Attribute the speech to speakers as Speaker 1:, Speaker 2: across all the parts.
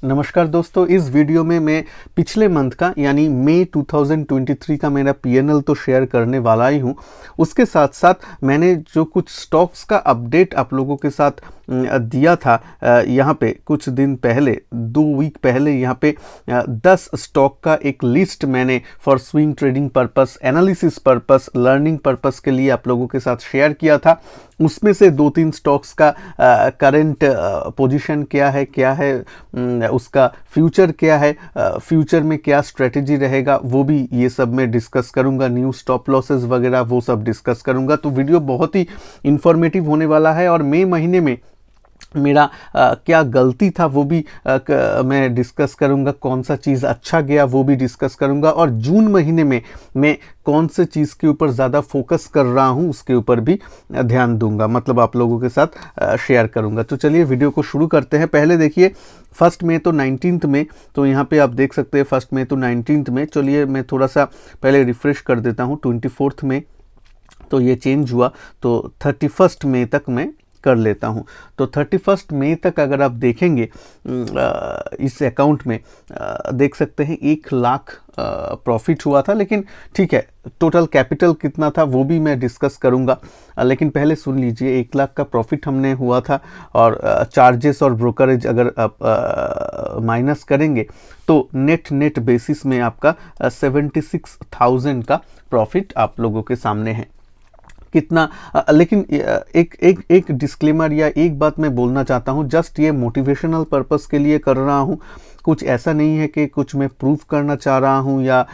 Speaker 1: नमस्कार दोस्तों, इस वीडियो में मैं पिछले मंथ का यानी मई 2023 का मेरा पीएनएल तो शेयर करने वाला ही हूँ। उसके साथ साथ मैंने जो कुछ स्टॉक्स का अपडेट आप लोगों के साथ दिया था यहाँ पे कुछ दिन पहले, 2 वीक पहले यहाँ पे 10 स्टॉक का एक लिस्ट मैंने for swing trading purpose, analysis purpose, learning purpose के लिए आप लोगों के साथ शेयर किया था। उसमें से 2-3 स्टॉक्स का करंट पोजीशन क्या है उसका फ्यूचर क्या है, फ्यूचर में क्या स्ट्रेटेजी रहेगा, वो भी ये सब मैं डिस्कस करूंगा। न्यू स्टॉप लॉसेस वगैरह वो सब डिस्कस करूंगा। तो वीडियो बहुत ही इंफॉर्मेटिव होने वाला है। और मई महीने में मेरा क्या गलती था वो भी मैं डिस्कस करूंगा। कौन सा चीज़ अच्छा गया वो भी डिस्कस करूंगा। और जून महीने में मैं कौन से चीज़ के ऊपर ज़्यादा फोकस कर रहा हूं उसके ऊपर भी ध्यान दूंगा, मतलब आप लोगों के साथ शेयर करूंगा। तो चलिए वीडियो को शुरू करते हैं। पहले देखिए 1 मई तो 19 में, तो यहाँ पे आप देख सकते हैं 1 मई तो 19 में। चलिए मैं थोड़ा सा पहले रिफ्रेश कर देता हूँ। 24 में तो ये चेंज हुआ, तो 31 मई तक मैं कर लेता हूं। तो 31 मई तक अगर आप देखेंगे इस अकाउंट में देख सकते हैं 1 लाख प्रॉफिट हुआ था। लेकिन ठीक है, टोटल कैपिटल कितना था वो भी मैं डिस्कस करूंगा। लेकिन पहले सुन लीजिए, 1 लाख का प्रॉफिट हमने हुआ था और चार्जेस और ब्रोकरेज अगर आप माइनस करेंगे तो नेट बेसिस में आपका 76,000 का प्रॉफिट आप लोगों के सामने है। कितना लेकिन एक डिस्क्लेमर या एक बात मैं बोलना चाहता हूँ, जस्ट ये मोटिवेशनल पर्पस के लिए कर रहा हूँ। कुछ ऐसा नहीं है कि कुछ मैं प्रूव करना चाह रहा हूँ या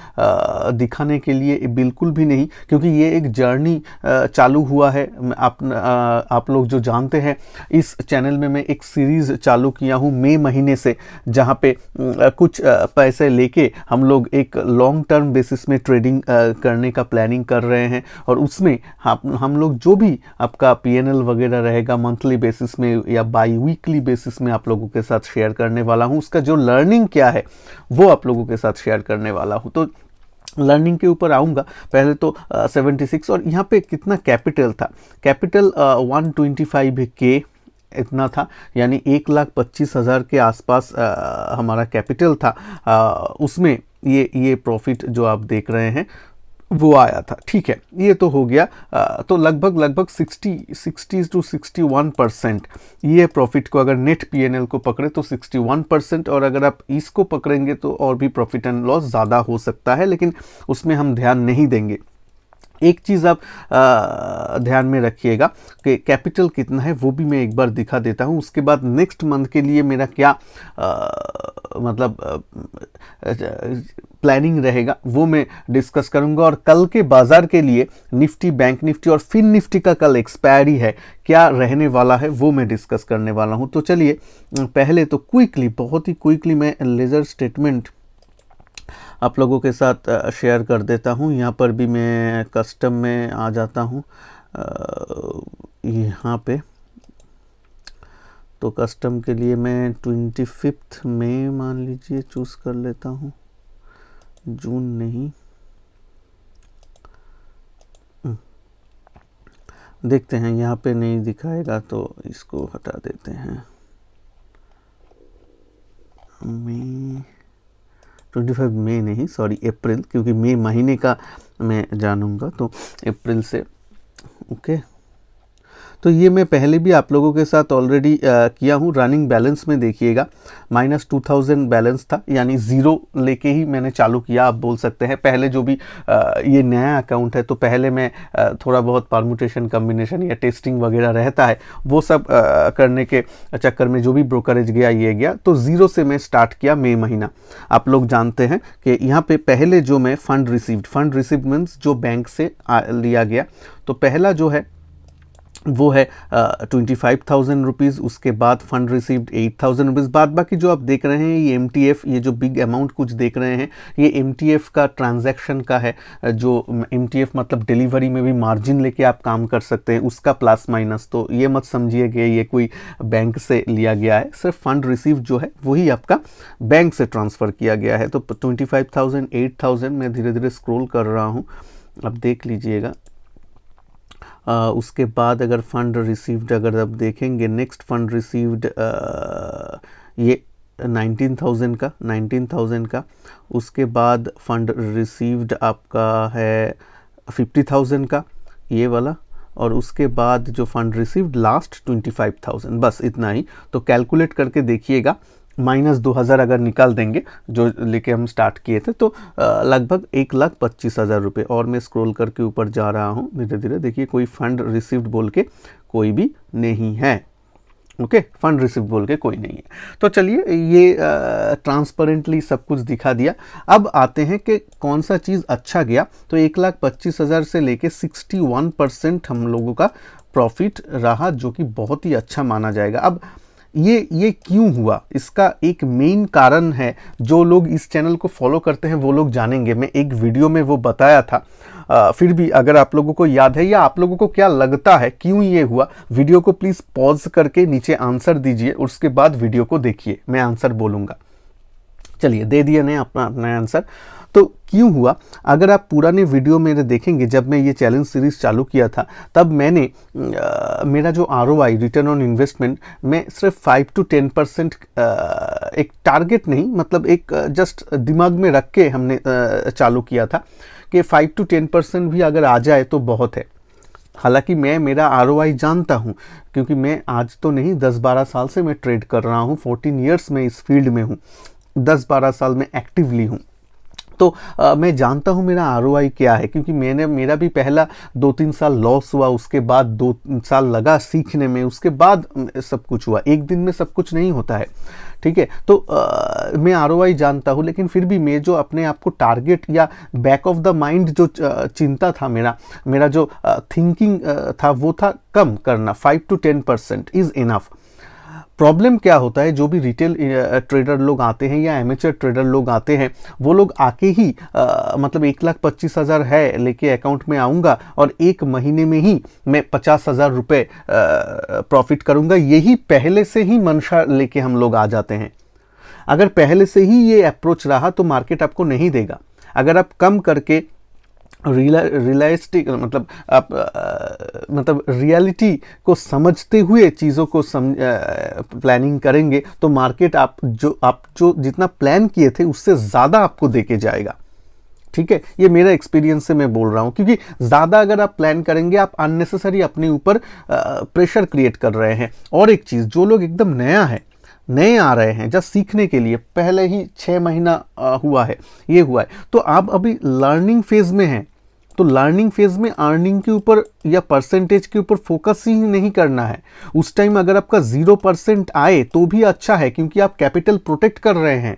Speaker 1: दिखाने के लिए, बिल्कुल भी नहीं। क्योंकि ये एक जर्नी चालू हुआ है। आप लोग जो जानते हैं, इस चैनल में मैं एक सीरीज़ चालू किया हूँ मई महीने से, जहाँ पे कुछ पैसे लेके हम लोग एक लॉन्ग टर्म बेसिस में ट्रेडिंग करने का प्लानिंग कर रहे हैं। और उसमें हम लोग जो भी आपका पीएनएल वगैरह रहेगा मंथली बेसिस में या बाई वीकली बेसिस में आप लोगों के साथ शेयर करने वाला हूँ। उसका जो लर्निंग क्या है वो आप लोगों के साथ शेयर करने वाला हूँ। तो लर्निंग के ऊपर आऊँगा। पहले तो 76, और यहाँ पे कितना कैपिटल था। कैपिटल 125K इतना था, यानी 1,25,000 के आसपास हमारा कैपिटल था। उसमें ये प्रॉफिट जो आप देख रहे हैं वो आया था। ठीक है, ये तो हो गया। तो लगभग 60 to 61% ये प्रॉफिट को, अगर नेट पीएनएल को पकड़े तो 61%, और अगर आप इसको पकड़ेंगे तो और भी प्रॉफिट एंड लॉस ज़्यादा हो सकता है, लेकिन उसमें हम ध्यान नहीं देंगे। एक चीज़ आप ध्यान में रखिएगा कि कैपिटल कितना है वो भी मैं एक बार दिखा देता हूँ। उसके बाद नेक्स्ट मंथ के लिए मेरा क्या मतलब प्लानिंग रहेगा वो मैं डिस्कस करूंगा। और कल के बाजार के लिए निफ्टी, बैंक निफ्टी और फिन निफ्टी का कल एक्सपायरी है, क्या रहने वाला है वो मैं डिस्कस करने वाला हूं। तो चलिए पहले तो क्विकली, बहुत ही क्विकली मैं लेजर स्टेटमेंट आप लोगों के साथ शेयर कर देता हूं। यहाँ पर भी मैं कस्टम में आ जाता हूं। यहाँ पे तो कस्टम के लिए मैं 25 मई मान लीजिए चूज़ कर लेता हूँ, जून नहीं। देखते हैं, यहाँ पे नहीं दिखाएगा तो इसको हटा देते हैं। मई 25 मई नहीं, सॉरी अप्रैल, क्योंकि मई महीने का मैं जानूंगा तो अप्रैल से। ओके, तो ये मैं पहले भी आप लोगों के साथ ऑलरेडी किया हूँ। रनिंग बैलेंस में देखिएगा -2000 बैलेंस था, यानी ज़ीरो लेके ही मैंने चालू किया, आप बोल सकते हैं। पहले जो भी ये नया अकाउंट है तो पहले मैं थोड़ा बहुत परमुटेशन, कम्बिनेशन या टेस्टिंग वगैरह रहता है, वो सब करने के चक्कर में जो भी ब्रोकरेज गया ये गया, तो ज़ीरो से मैं स्टार्ट किया मई महीना। आप लोग जानते हैं कि यहाँ पे पहले जो मैं फंड रिसीव्ड मीन्स जो बैंक से लिया गया, तो पहला जो है वो है 25,000 रुपीज़। उसके बाद फंड रिसीव्ड 8,000 रुपीज़। बाद बाकी जो आप देख रहे हैं ये MTF, ये जो बिग अमाउंट कुछ देख रहे हैं ये MTF का ट्रांजैक्शन का है। जो MTF मतलब डिलीवरी में भी मार्जिन लेके आप काम कर सकते हैं, उसका प्लस माइनस। तो ये मत समझिए कि ये कोई बैंक से लिया गया है, सिर्फ फंड रिसीव जो है वही आपका बैंक से ट्रांसफ़र किया गया है। तो 25,000, 8,000 मैं धीरे धीरे स्क्रॉल कर रहा हूँ, अब देख लीजिएगा। उसके बाद अगर फंड रिसीव्ड अगर आप देखेंगे, नेक्स्ट फंड रिसीव्ड ये 19,000 का। उसके बाद फंड रिसीव्ड आपका है 50,000 का, ये वाला। और उसके बाद जो फंड रिसीव्ड लास्ट 25,000, बस इतना ही। तो कैलकुलेट करके देखिएगा, -2,000 अगर निकाल देंगे जो लेके हम स्टार्ट किए थे, तो लगभग 1,25,000 रुपये। और मैं स्क्रॉल करके ऊपर जा रहा हूँ धीरे धीरे, देखिए कोई फंड रिसीव्ड बोल के कोई भी नहीं है। ओके, फंड रिसीव बोल के कोई नहीं है। तो चलिए, ये ट्रांसपेरेंटली सब कुछ दिखा दिया। अब आते हैं कि कौन सा चीज़ अच्छा गया। तो 1,25,000 से लेके 61% हम लोगों का प्रॉफिट रहा, जो कि बहुत ही अच्छा माना जाएगा। अब ये क्यों हुआ, इसका एक मेन कारण है। जो लोग इस चैनल को फॉलो करते हैं वो लोग जानेंगे, मैं एक वीडियो में वो बताया था। फिर भी अगर आप लोगों को याद है या आप लोगों को क्या लगता है क्यों ये हुआ, वीडियो को प्लीज़ पॉज करके नीचे आंसर दीजिए, उसके बाद वीडियो को देखिए, मैं आंसर बोलूँगा। चलिए, दे दिया ने अपना आंसर। तो क्यों हुआ, अगर आप पुराने वीडियो मेरे देखेंगे, जब मैं ये चैलेंज सीरीज चालू किया था, तब मैंने मेरा जो ROI, रिटर्न ऑन इन्वेस्टमेंट, मैं सिर्फ 5 to 10% एक टारगेट नहीं, मतलब एक जस्ट दिमाग में रख के हमने चालू किया था कि 5 to 10% भी अगर आ जाए तो बहुत है। हालांकि मैं मेरा ROI जानता हूँ, क्योंकि मैं आज तो नहीं 10-12 साल से मैं ट्रेड कर रहा हूँ, 14 ईयर्स में इस फील्ड में हूँ, 10-12 साल में एक्टिवली हूँ। तो मैं जानता हूँ मेरा ROI क्या है, क्योंकि मेरा भी पहला 2-3 साल लॉस हुआ, उसके बाद 2 साल लगा सीखने में, उसके बाद सब कुछ हुआ। एक दिन में सब कुछ नहीं होता है, ठीक है। तो मैं ROI जानता हूँ, लेकिन फिर भी मैं जो अपने आप को टारगेट या बैक ऑफ द माइंड जो चिंता था, मेरा जो थिंकिंग था, वो था कम करना। 5 to 10% इज़ इनफ। प्रॉब्लम क्या होता है, जो भी रिटेल ट्रेडर लोग आते हैं या एमेचर ट्रेडर लोग आते हैं, वो लोग आके ही मतलब 1,25,000 है लेके अकाउंट में आऊँगा और 1 महीने में ही मैं 50,000 रुपये प्रॉफिट करूँगा, यही पहले से ही मंशा लेके हम लोग आ जाते हैं। अगर पहले से ही ये अप्रोच रहा तो मार्केट आपको नहीं देगा। अगर आप कम करके रियलिस्टिक मतलब रियलिटी को समझते हुए चीज़ों को प्लानिंग करेंगे, तो मार्केट आप जो जितना प्लान किए थे उससे ज़्यादा आपको देके जाएगा, ठीक है। ये मेरा एक्सपीरियंस से मैं बोल रहा हूँ, क्योंकि ज़्यादा अगर आप प्लान करेंगे, आप अननेसेसरी अपने ऊपर प्रेशर क्रिएट कर रहे हैं। और एक चीज़, जो लोग एकदम नए आ रहे हैं जस्ट सीखने के लिए, पहले ही 6 महीना हुआ है, ये हुआ है, तो आप अभी लर्निंग फेज में हैं, तो लर्निंग फेज में अर्निंग के ऊपर या परसेंटेज के ऊपर फोकस ही नहीं करना है। उस टाइम अगर आपका 0% आए तो भी अच्छा है, क्योंकि आप कैपिटल प्रोटेक्ट कर रहे हैं।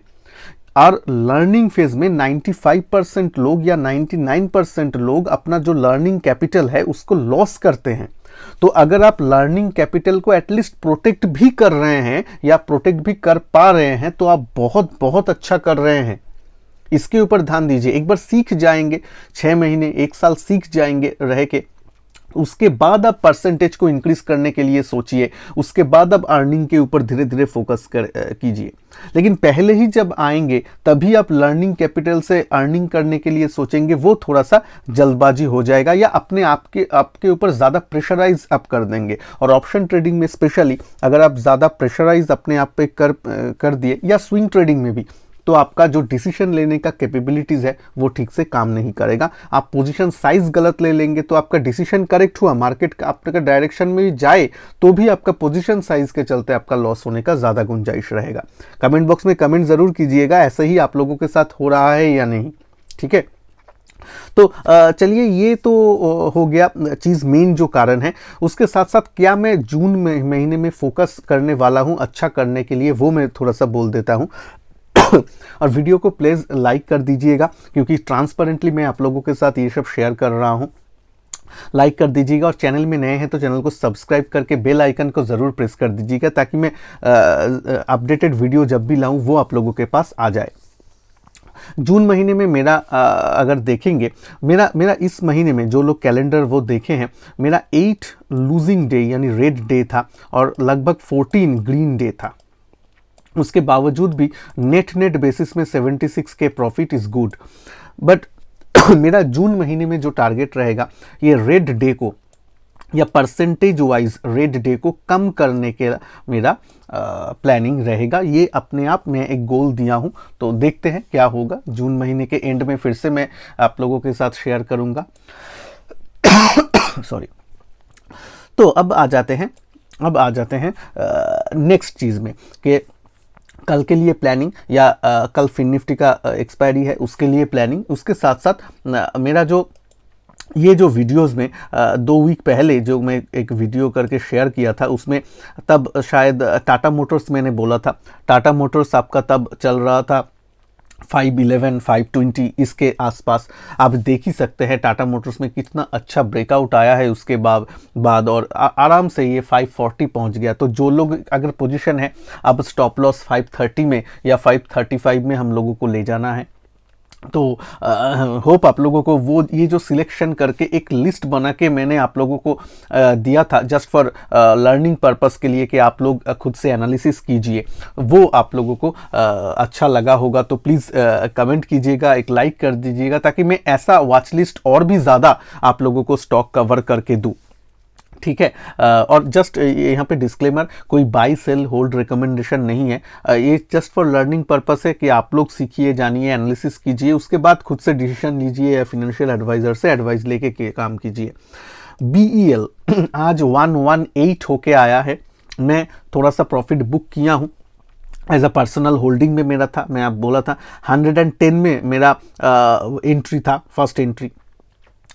Speaker 1: और लर्निंग फेज में 95% लोग या 99% लोग अपना जो लर्निंग कैपिटल है उसको लॉस करते हैं। तो अगर आप लर्निंग कैपिटल को एटलीस्ट प्रोटेक्ट भी कर रहे हैं या प्रोटेक्ट भी कर पा रहे हैं, तो आप बहुत बहुत अच्छा कर रहे हैं। इसके ऊपर ध्यान दीजिए। एक बार सीख जाएंगे, 6 महीने 1 साल सीख जाएंगे रह के, उसके बाद आप परसेंटेज को इंक्रीज करने के लिए सोचिए, उसके बाद आप अर्निंग के ऊपर धीरे धीरे फोकस कीजिए। लेकिन पहले ही जब आएंगे तभी आप लर्निंग कैपिटल से अर्निंग करने के लिए सोचेंगे, वो थोड़ा सा जल्दबाजी हो जाएगा, या अपने आपके ऊपर ज़्यादा प्रेशराइज आप कर देंगे। और ऑप्शन ट्रेडिंग में स्पेशली अगर आप ज़्यादा प्रेशराइज अपने आप पे कर दिए, या स्विंग ट्रेडिंग में भी, तो आपका जो डिसीजन लेने का कैपेबिलिटीज़ है वो ठीक से काम नहीं करेगा। आप पोजीशन साइज गलत ले लेंगे तो आपका डिसीजन करेक्ट हुआ, मार्केट का आपका डायरेक्शन में भी जाए तो भी आपका पोजीशन साइज के चलते आपका लॉस होने का ज़्यादा गुंजाइश रहेगा। कमेंट बॉक्स में कमेंट ज़रूर कीजिएगा, ऐसे ही आप लोगों के साथ हो रहा है या नहीं, ठीक है। तो चलिए, ये तो हो गया चीज़, मेन जो कारण है। उसके साथ साथ क्या मैं जून महीने में फोकस करने वाला हूँ अच्छा करने के लिए, वो मैं थोड़ा सा बोल देता हूँ। और वीडियो को प्लीज़ लाइक कर दीजिएगा, क्योंकि ट्रांसपेरेंटली मैं आप लोगों के साथ ये सब शेयर कर रहा हूँ। लाइक कर दीजिएगा, और चैनल में नए हैं तो चैनल को सब्सक्राइब करके बेल आइकन को ज़रूर प्रेस कर दीजिएगा, ताकि मैं अपडेटेड वीडियो जब भी लाऊं वो आप लोगों के पास आ जाए। जून महीने में मेरा अगर देखेंगे, मेरा इस महीने में जो लोग कैलेंडर वो देखे हैं, मेरा 8 लूजिंग डे यानी रेड डे था और लगभग 14 ग्रीन डे था। उसके बावजूद भी नेट बेसिस में 76 के प्रॉफिट इज़ गुड। बट मेरा जून महीने में जो टारगेट रहेगा, ये रेड डे को या परसेंटेज वाइज रेड डे को कम करने के मेरा प्लानिंग रहेगा। ये अपने आप में एक गोल दिया हूँ, तो देखते हैं क्या होगा। जून महीने के एंड में फिर से मैं आप लोगों के साथ शेयर करूँगा। सॉरी। तो अब आ जाते हैं नेक्स्ट चीज़ में कि कल के लिए प्लानिंग या कल फिन निफ्टी का एक्सपायरी है उसके लिए प्लानिंग। उसके साथ साथ मेरा जो ये जो वीडियोस में 2 वीक पहले जो मैं एक वीडियो करके शेयर किया था, उसमें तब शायद टाटा मोटर्स मैंने बोला था। टाटा मोटर्स आपका तब चल रहा था 511 520 इसके आसपास। आप देख ही सकते हैं टाटा मोटर्स में कितना अच्छा ब्रेकआउट आया है उसके बाद और आराम से ये 540 पहुंच गया। तो जो लोग अगर पोजीशन है, अब स्टॉप लॉस 530 में या 535 में हम लोगों को ले जाना है। तो होप आप लोगों को वो ये जो सिलेक्शन करके एक लिस्ट बना के मैंने आप लोगों को दिया था जस्ट फॉर लर्निंग पर्पस के लिए कि आप लोग खुद से एनालिसिस कीजिए, वो आप लोगों को अच्छा लगा होगा। तो प्लीज़ कमेंट कीजिएगा, एक लाइक कर दीजिएगा, ताकि मैं ऐसा वॉच लिस्ट और भी ज़्यादा आप लोगों को स्टॉक कवर करके दूँ। ठीक है। और जस्ट यहाँ पे डिस्क्लेमर, कोई बाई सेल होल्ड रिकमेंडेशन नहीं है। ये जस्ट फॉर लर्निंग पर्पस है कि आप लोग सीखिए, जानिए, एनालिसिस कीजिए, उसके बाद खुद से डिसीजन लीजिए या फिनेंशियल एडवाइजर से एडवाइस लेके काम कीजिए। BEL आज 118 होके आया है। मैं थोड़ा सा प्रॉफिट बुक किया हूँ, एज अ पर्सनल होल्डिंग में मेरा था। मैं आप बोला था 110 में मेरा एंट्री था, फर्स्ट एंट्री।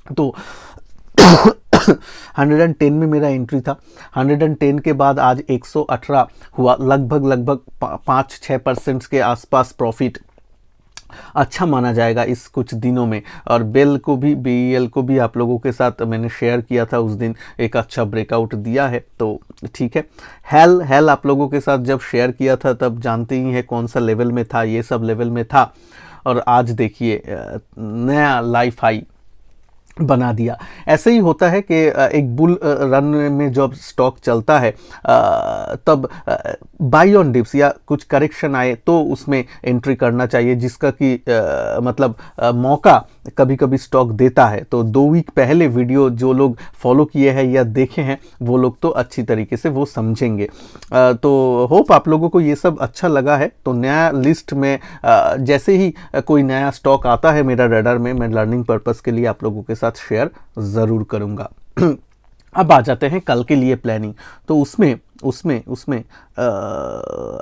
Speaker 1: तो 110 में मेरा एंट्री था। 110 के बाद आज 118 हुआ, लगभग 5-6% के आसपास प्रॉफिट अच्छा माना जाएगा इस कुछ दिनों में। और BEL को भी आप लोगों के साथ मैंने शेयर किया था, उस दिन एक अच्छा ब्रेकआउट दिया है, तो ठीक है। हेल आप लोगों के साथ जब शेयर किया था तब जानते ही हैं कौन सा लेवल में था, ये सब लेवल में था, और आज देखिए नया लाइफ हाई बना दिया। ऐसे ही होता है कि एक बुल रन में जब स्टॉक चलता है तब बाई ऑन डिप्स या कुछ करेक्शन आए तो उसमें एंट्री करना चाहिए, जिसका कि मतलब मौका कभी कभी स्टॉक देता है। तो 2 वीक पहले वीडियो जो लोग फॉलो किए हैं या देखे हैं वो लोग तो अच्छी तरीके से वो समझेंगे। तो होप आप लोगों को ये सब अच्छा लगा है। तो नया लिस्ट में जैसे ही कोई नया स्टॉक आता है मेरा रडार में, मैं लर्निंग पर्पस के लिए आप लोगों के साथ शेयर ज़रूर करूंगा। अब आ जाते हैं कल के लिए प्लानिंग। तो उसमें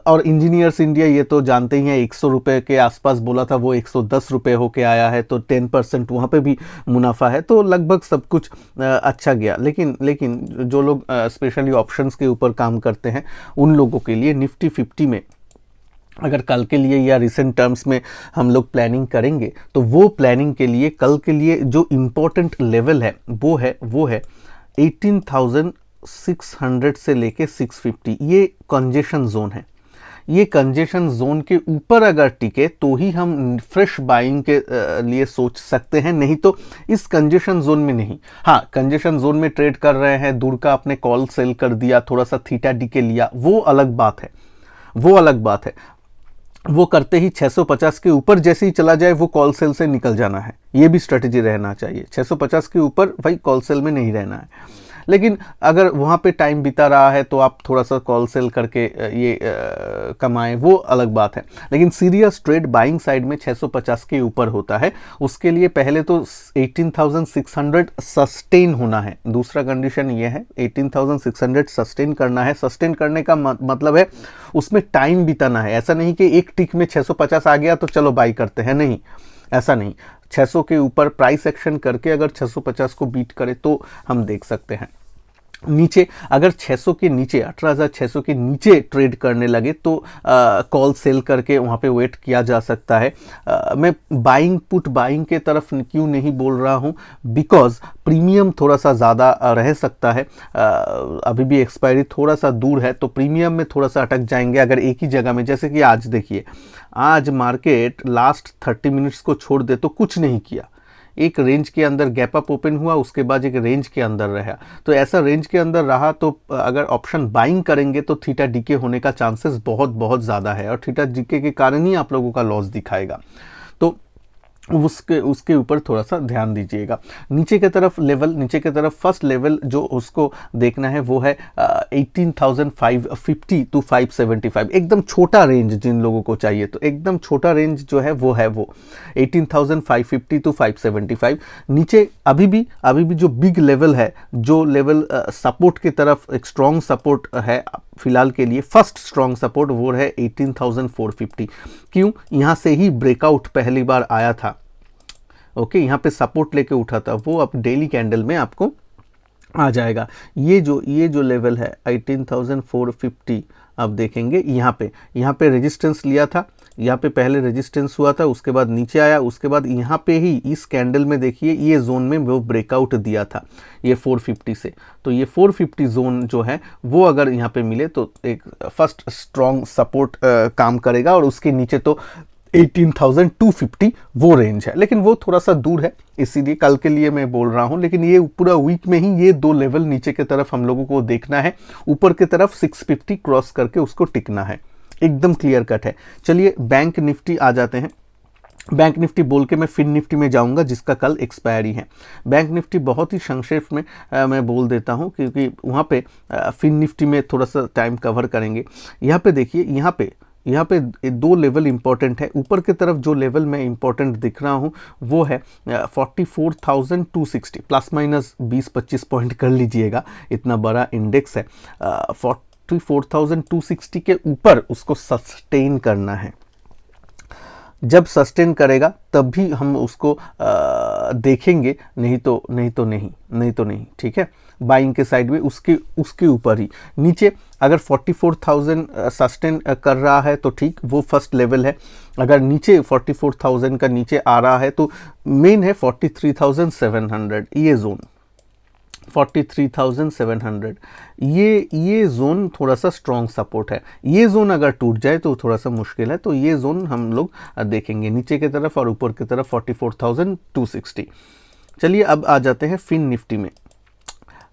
Speaker 1: और इंजीनियर्स इंडिया ये तो जानते ही हैं 100 रुपये के आसपास बोला था, वो 110 रुपये होके आया है, तो 10% वहाँ पे भी मुनाफा है। तो लगभग सब कुछ अच्छा गया। लेकिन जो लोग स्पेशली ऑप्शंस के ऊपर काम करते हैं उन लोगों के लिए निफ्टी 50 में अगर कल के लिए या रिसेंट टर्म्स में हम लोग प्लानिंग करेंगे, तो वो प्लानिंग के लिए कल के लिए जो इम्पोर्टेंट लेवल है वो है 18,600 से लेके 650। ये कंजेशन जोन है। ये कंजेशन जोन के ऊपर अगर टिके तो ही हम फ्रेश बाइंग के लिए सोच सकते हैं, नहीं तो इस कंजेशन जोन में नहीं। हाँ, कंजेशन जोन में ट्रेड कर रहे हैं, दूर का आपने कॉल सेल कर दिया, थोड़ा सा थीटा डीके लिया, वो अलग बात है। वो करते ही 650 के ऊपर जैसे ही चला जाए वो कॉल सेल से निकल जाना है। ये भी स्ट्रेटेजी रहना चाहिए। 650 के ऊपर भाई कॉल सेल में नहीं रहना है। लेकिन अगर वहाँ पे टाइम बीता रहा है तो आप थोड़ा सा कॉल सेल करके ये कमाएं, वो अलग बात है। लेकिन सीरियस ट्रेड बाइंग साइड में 650 के ऊपर होता है। उसके लिए पहले तो 18,600 सस्टेन होना है। दूसरा कंडीशन ये है 18,600 सस्टेन करना है। सस्टेन करने का मतलब है उसमें टाइम बिताना है। ऐसा नहीं कि एक टिक में 650 आ गया तो चलो बाई करते हैं, नहीं, ऐसा नहीं। 600 के ऊपर प्राइस एक्शन करके अगर 650 को बीट करे तो हम देख सकते हैं। नीचे अगर 600 के नीचे 18,600 के नीचे ट्रेड करने लगे तो कॉल सेल करके वहाँ पे वेट किया जा सकता है। मैं पुट बाइंग के तरफ क्यों नहीं बोल रहा हूँ, बिकॉज प्रीमियम थोड़ा सा ज़्यादा रह सकता है। अभी भी एक्सपायरी थोड़ा सा दूर है, तो प्रीमियम में थोड़ा सा अटक जाएंगे अगर एक ही जगह में। जैसे कि आज देखिए, आज मार्केट लास्ट 30 मिनट्स को छोड़ दे तो कुछ नहीं किया, एक रेंज के अंदर गैप अप ओपन हुआ, उसके बाद एक रेंज के अंदर रहा। तो ऐसा रेंज के अंदर रहा तो अगर ऑप्शन बाइंग करेंगे तो थीटा डीके होने का चांसेस बहुत ज़्यादा है, और थीटा डीके के कारण ही आप लोगों का लॉस दिखाएगा। तो उसके उसके ऊपर थोड़ा सा ध्यान दीजिएगा। नीचे की तरफ लेवल, नीचे की तरफ फर्स्ट लेवल जो उसको देखना है वो है 18,550 टू 575। एकदम छोटा रेंज जिन लोगों को चाहिए तो एकदम छोटा रेंज जो है वो 18,550 टू 575। नीचे अभी भी जो बिग लेवल है, जो लेवल सपोर्ट की तरफ एक स्ट्रॉन्ग सपोर्ट है फिलहाल के लिए, फर्स्ट स्ट्रॉन्ग सपोर्ट वो है 18,450। क्यों? यहाँ से ही ब्रेकआउट पहली बार आया था। ओके, यहाँ पे सपोर्ट लेके उठा था, वो अब डेली कैंडल में आपको आ जाएगा। ये जो लेवल है 18,450, आप देखेंगे यहाँ पे रेजिस्टेंस लिया था, यहाँ पे पहले रेजिस्टेंस हुआ था, उसके बाद नीचे आया, उसके बाद यहाँ पे ही इस कैंडल में देखिए ये जोन में वो ब्रेकआउट दिया था ये 450 से। तो ये 450 जोन जो है वो अगर यहाँ पे मिले तो एक फर्स्ट स्ट्रॉन्ग सपोर्ट काम करेगा, और उसके नीचे तो 18,250 वो रेंज है, लेकिन वो थोड़ा सा दूर है, इसीलिए कल के लिए मैं बोल रहा हूं। लेकिन ये पूरा वीक में ही ये दो लेवल नीचे की तरफ हम लोगों को देखना है, ऊपर की तरफ 650 क्रॉस करके उसको टिकना है, एकदम क्लियर कट है। चलिए बैंक निफ्टी आ जाते हैं। बैंक निफ्टी बोल के मैं फिन निफ्टी में जाऊंगा जिसका कल एक्सपायरी है। बैंक निफ्टी बहुत ही संक्षेप में मैं बोल देता हूं, क्योंकि वहाँ पे फिन निफ्टी में थोड़ा सा टाइम कवर करेंगे। यहाँ पे देखिए, यहाँ पे दो लेवल इंपॉर्टेंट है। ऊपर की तरफ जो लेवल मैं इंपॉर्टेंट दिख रहा हूँ वो है 44,260, प्लस माइनस 20-25 पॉइंट कर लीजिएगा, इतना बड़ा इंडेक्स है। 44,260 के ऊपर उसको सस्टेन करना है। जब सस्टेन करेगा तब भी हम उसको देखेंगे, नहीं तो नहीं, ठीक है। बाइंग के साइड में उसके ऊपर ही नीचे अगर 44,000 सस्टेन कर रहा है तो ठीक, वो फर्स्ट लेवल है। अगर नीचे 44,000 का नीचे आ रहा है तो मेन है 43,700, ये जोन 43,700, ये जोन थोड़ा सा स्ट्रॉन्ग सपोर्ट है। ये जोन अगर टूट जाए तो थोड़ा सा मुश्किल है, तो ये जोन हम लोग देखेंगे नीचे की तरफ और ऊपर की तरफ 44,260। चलिए अब आ जाते हैं फिन निफ्टी में।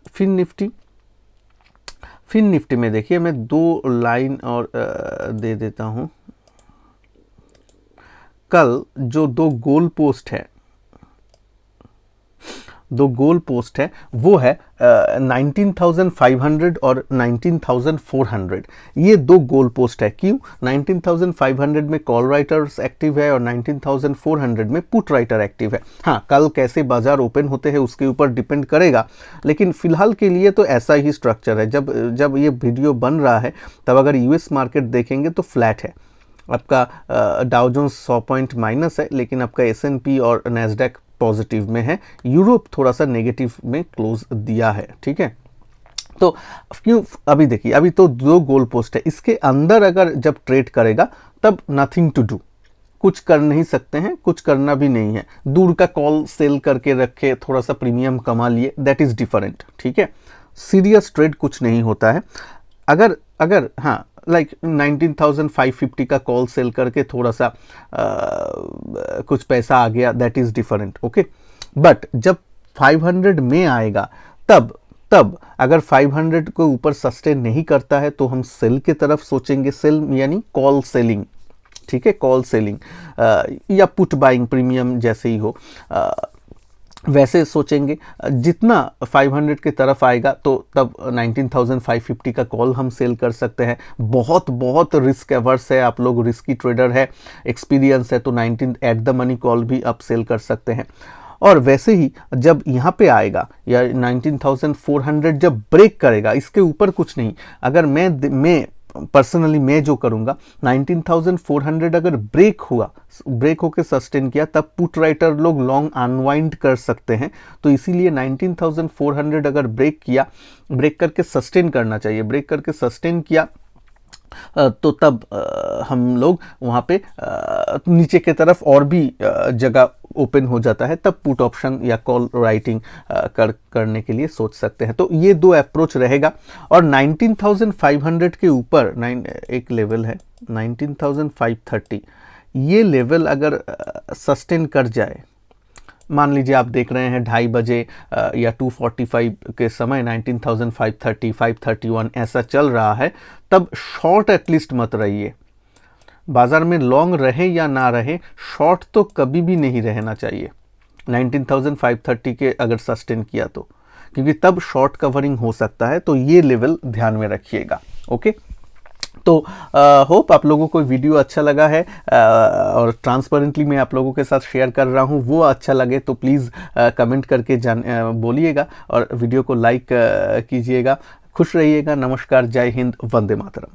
Speaker 1: फिन निफ्टी में देखिए, मैं दो लाइन और दे देता हूं। कल जो दो गोल पोस्ट है वो है 19,500 और 19,400। ये दो गोल पोस्ट है। क्यों? 19,500 में कॉल राइटर्स एक्टिव है और 19,400 में पुट राइटर एक्टिव है। हाँ, कल कैसे बाजार ओपन होते हैं उसके ऊपर डिपेंड करेगा, लेकिन फिलहाल के लिए तो ऐसा ही स्ट्रक्चर है। जब ये वीडियो बन रहा है तब अगर यूएस मार्केट देखेंगे तो फ्लैट है, आपका डाउ जोन्स 100 पॉइंट माइनस है, लेकिन आपका S&P और नैस्डैक पॉजिटिव में है। यूरोप थोड़ा सा नेगेटिव में क्लोज दिया है, ठीक है। तो क्यों? अभी देखिए, अभी तो दो गोल पोस्ट है, इसके अंदर अगर जब ट्रेड करेगा तब नथिंग टू डू, कुछ कर नहीं सकते हैं, कुछ करना भी नहीं है। दूर का कॉल सेल करके रखे, थोड़ा सा प्रीमियम कमा लिए, दैट इज डिफरेंट, ठीक है। सीरियस ट्रेड कुछ नहीं होता है। अगर हाँ, लाइक 19,550 का कॉल सेल करके थोड़ा सा कुछ पैसा आ गया, that is different, okay. But जब 500 में आएगा तब अगर 500 को ऊपर सस्टेन नहीं करता है तो हम सेल की तरफ सोचेंगे। सेल यानी कॉल सेलिंग, ठीक है, कॉल सेलिंग या पुट बाइंग, प्रीमियम जैसे ही हो, वैसे सोचेंगे। जितना 500 की तरफ आएगा तो तब 19,550 का कॉल हम सेल कर सकते हैं। बहुत रिस्क एवर्स है, आप लोग रिस्की ट्रेडर है, एक्सपीरियंस है, तो 19 एट द मनी कॉल भी आप सेल कर सकते हैं। और वैसे ही जब यहाँ पे आएगा या 19,400 जब ब्रेक करेगा, इसके ऊपर कुछ नहीं। अगर मैं पर्सनली मैं जो करूंगा, 19,400 अगर ब्रेक होकर सस्टेन किया तब पुट राइटर लोग लॉन्ग अनवाइंड कर सकते हैं। तो इसीलिए 19,400 अगर ब्रेक करके सस्टेन करना चाहिए। ब्रेक करके सस्टेन किया तो तब हम लोग वहाँ पे नीचे की तरफ और भी जगह ओपन हो जाता है, तब पुट ऑप्शन या कॉल राइटिंग करने के लिए सोच सकते हैं। तो ये दो अप्रोच रहेगा। और 19,500 के ऊपर एक लेवल है 19,530, ये लेवल अगर सस्टेन कर जाए, मान लीजिए आप देख रहे हैं 2:30 बजे या 2:45 के समय 19,530, 531 ऐसा चल रहा है, तब शॉर्ट एटलीस्ट मत रहिए। बाज़ार में लॉन्ग रहे या ना रहे, शॉर्ट तो कभी भी नहीं रहना चाहिए 19,530 के अगर सस्टेन किया तो, क्योंकि तब शॉर्ट कवरिंग हो सकता है। तो ये लेवल ध्यान में रखिएगा। ओके, तो होप आप लोगों को वीडियो अच्छा लगा है और ट्रांसपेरेंटली मैं आप लोगों के साथ शेयर कर रहा हूँ, वो अच्छा लगे तो प्लीज़ कमेंट करके बोलिएगा और वीडियो को लाइक कीजिएगा। खुश रहिएगा। नमस्कार, जय हिंद, वंदे मातरम।